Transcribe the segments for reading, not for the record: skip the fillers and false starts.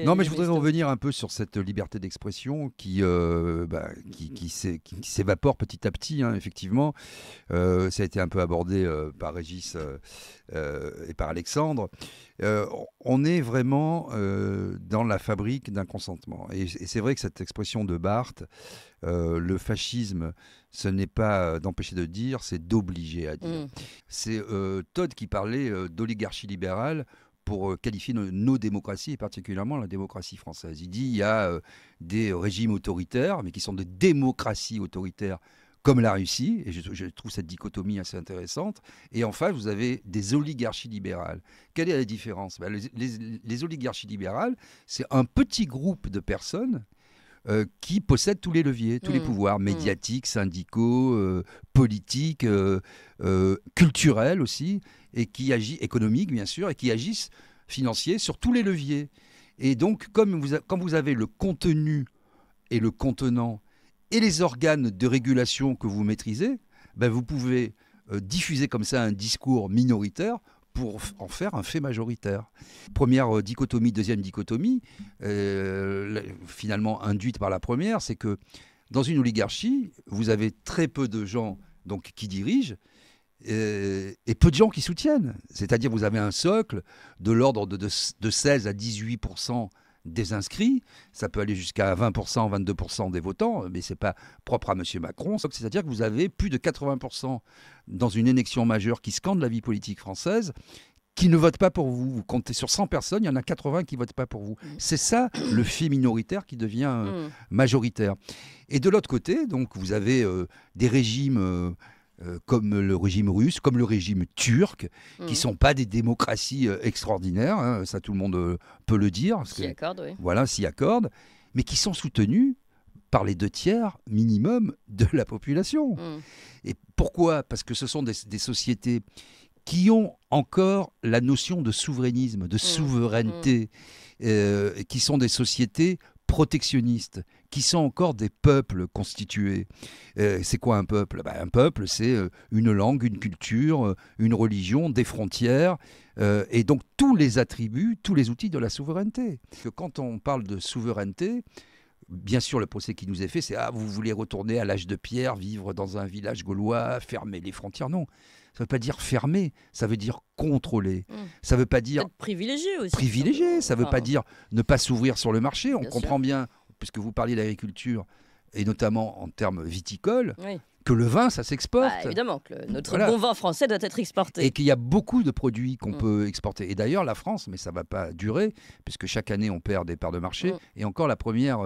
Non, mais je voudrais revenir un peu sur cette liberté d'expression qui s'évapore petit à petit, hein, effectivement. Ça a été un peu abordé par Régis et par Alexandre. On est vraiment dans la fabrique d'un consentement. Et c'est vrai que cette expression de Barthes, le fascisme, ce n'est pas d'empêcher de dire, c'est d'obliger à dire. C'est Todd qui parlait d'oligarchie libérale pour qualifier nos démocraties, et particulièrement la démocratie française. Il dit qu'il y a des régimes autoritaires, mais qui sont des démocraties autoritaires, comme la Russie, et je trouve cette dichotomie assez intéressante. Et enfin, vous avez des oligarchies libérales. Quelle est la différence? Les oligarchies libérales, c'est un petit groupe de personnes qui possèdent tous les leviers, tous les pouvoirs médiatiques, syndicaux, politiques, culturels aussi, et qui agissent, économiques bien sûr, et qui agissent financiers sur tous les leviers. Et donc, quand vous avez le contenu et le contenant et les organes de régulation que vous maîtrisez, vous pouvez diffuser comme ça un discours minoritaire pour en faire un fait majoritaire. Première dichotomie, deuxième dichotomie, finalement induite par la première, c'est que dans une oligarchie, vous avez très peu de gens donc, qui dirigent et peu de gens qui soutiennent. C'est-à-dire vous avez un socle de l'ordre de 16 à 18% des inscrits, ça peut aller jusqu'à 20%, 22% des votants, mais ce n'est pas propre à M. Macron. C'est-à-dire que vous avez plus de 80% dans une élection majeure qui scande la vie politique française, qui ne votent pas pour vous. Vous comptez sur 100 personnes, il y en a 80 qui ne votent pas pour vous. C'est ça le fait minoritaire qui devient majoritaire. Et de l'autre côté, donc, vous avez des régimes comme le régime russe, comme le régime turc, qui ne sont pas des démocraties extraordinaires, hein, ça tout le monde peut le dire. S'y accorde, oui. Voilà, s'y accorde, mais qui sont soutenus par les 2/3 minimum de la population. Et pourquoi? Parce que ce sont des sociétés qui ont encore la notion de souverainisme, de souveraineté, qui sont des sociétés protectionnistes, qui sont encore des peuples constitués. C'est quoi un peuple? Un peuple, c'est une langue, une culture, une religion, des frontières, et donc tous les attributs, tous les outils de la souveraineté. Que quand on parle de souveraineté, bien sûr, le procès qui nous est fait, c'est « Ah, vous voulez retourner à l'âge de pierre, vivre dans un village gaulois, fermer les frontières ». Non, ça ne veut pas dire fermer, ça veut dire contrôler. Ça ne veut pas dire... privilégié aussi. Privilégié, ça ne veut pas dire ne pas s'ouvrir sur le marché. On comprend bien, puisque vous parliez d'agriculture, et notamment en termes viticoles, que le vin, ça s'exporte. Évidemment, que notre bon vin français doit être exporté. Et qu'il y a beaucoup de produits qu'on peut exporter. Et d'ailleurs, la France, mais ça ne va pas durer, puisque chaque année, on perd des parts de marché, est encore la première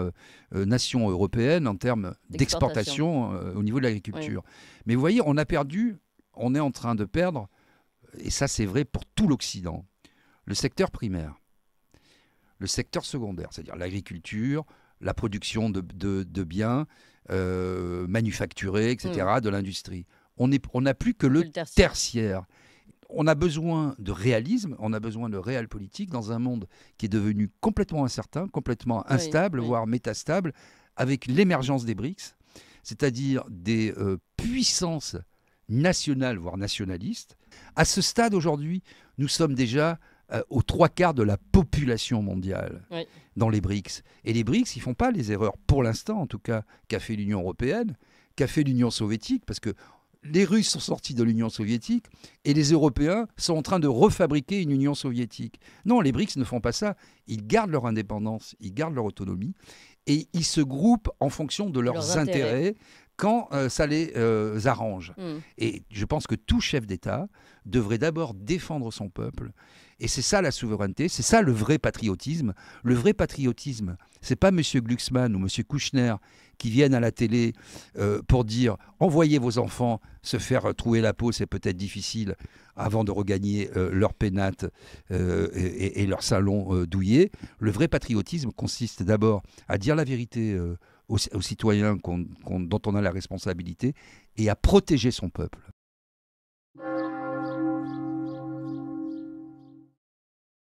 nation européenne en termes d'exportation au niveau de l'agriculture. Mais vous voyez, on est en train de perdre, et ça c'est vrai pour tout l'Occident, le secteur primaire, le secteur secondaire, c'est-à-dire l'agriculture, la production de biens manufacturés, etc., de l'industrie. On n'a plus que le tertiaire. On a besoin de réalisme, on a besoin de réel politique dans un monde qui est devenu complètement incertain, complètement instable, voire métastable, avec l'émergence des BRICS, c'est-à-dire des puissances nationales, voire nationalistes. À ce stade, aujourd'hui, nous sommes déjà aux 3/4 de la population mondiale dans les BRICS. Et les BRICS, ils ne font pas les erreurs, pour l'instant en tout cas, qu'a fait l'Union européenne, qu'a fait l'Union soviétique, parce que les Russes sont sortis de l'Union soviétique et les Européens sont en train de refabriquer une Union soviétique. Non, les BRICS ne font pas ça. Ils gardent leur indépendance, ils gardent leur autonomie et ils se groupent en fonction de leurs intérêts quand ça les arrange. Et je pense que tout chef d'État devrait d'abord défendre son peuple. Et c'est ça la souveraineté, c'est ça le vrai patriotisme. Le vrai patriotisme, c'est pas M. Glucksmann ou M. Kouchner qui viennent à la télé pour dire « envoyez vos enfants se faire trouer la peau, c'est peut-être difficile » avant de regagner leur pénate et leur salon douillet. Le vrai patriotisme consiste d'abord à dire la vérité aux citoyens dont on a la responsabilité et à protéger son peuple.